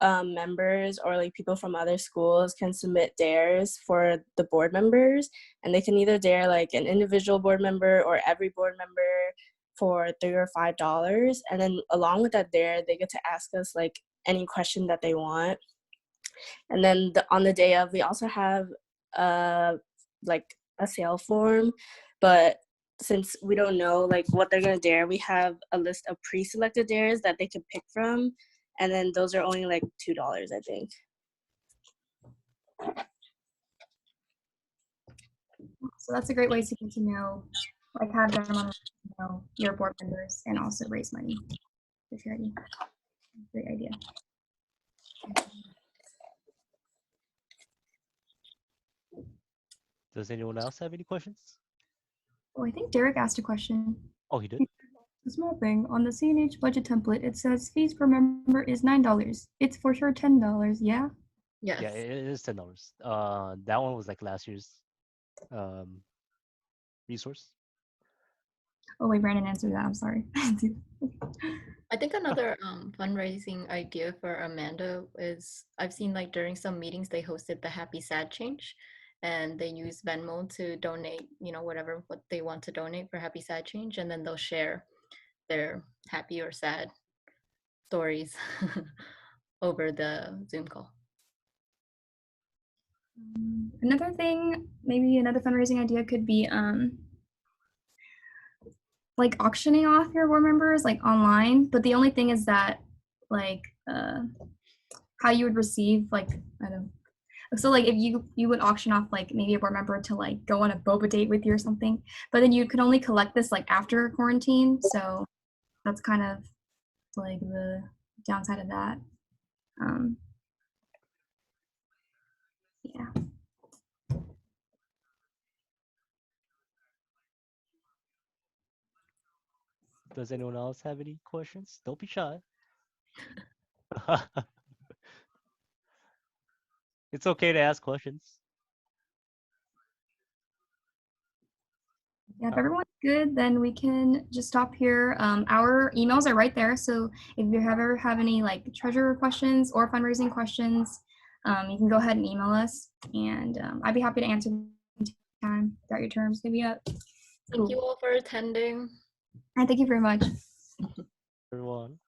members or like people from other schools can submit dares for the board members, and they can either dare like an individual board member or every board member for $3 or $5, and then along with that dare they get to ask us like any question that they want. And then on the day of, we also have like a sale form, but since we don't know like what they're gonna dare, we have a list of pre-selected dares that they can pick from, and then those are only like $2, I think. So that's a great way to get to know, like have them on, you know, your board members, and also raise money for charity. Great idea. Does anyone else have any questions? Oh, I think Derek asked a question. Oh, he did? A small thing. On the CNH budget template, it says fees per member is $9. It's for sure $10, yeah? Yes. Yeah, it is $10. That one was like last year's resource. Oh wait, Brandon answered that, I'm sorry. I think another fundraising idea for Amanda is, I've seen like during some meetings they hosted the Happy Sad Change, and they use Venmo to donate, you know, what they want to donate for Happy Sad Change, and then they'll share their happy or sad stories over the Zoom call. Another thing, maybe another fundraising idea could be like auctioning off your board members like online, but the only thing is that like how you would receive, like, I don't know. So like if you would auction off like maybe a board member to like go on a boba date with you or something, but then you could only collect this like after quarantine, so that's kind of like the downside of that. Yeah. Does anyone else have any questions? Don't be shy. It's okay to ask questions. Yeah, if everyone's good, then we can just stop here. Our emails are right there. So if you ever have any like treasurer questions or fundraising questions, you can go ahead and email us, and I'd be happy to answer them time throughout your terms. Maybe up. Thank you all for attending. And thank you very much. Everyone.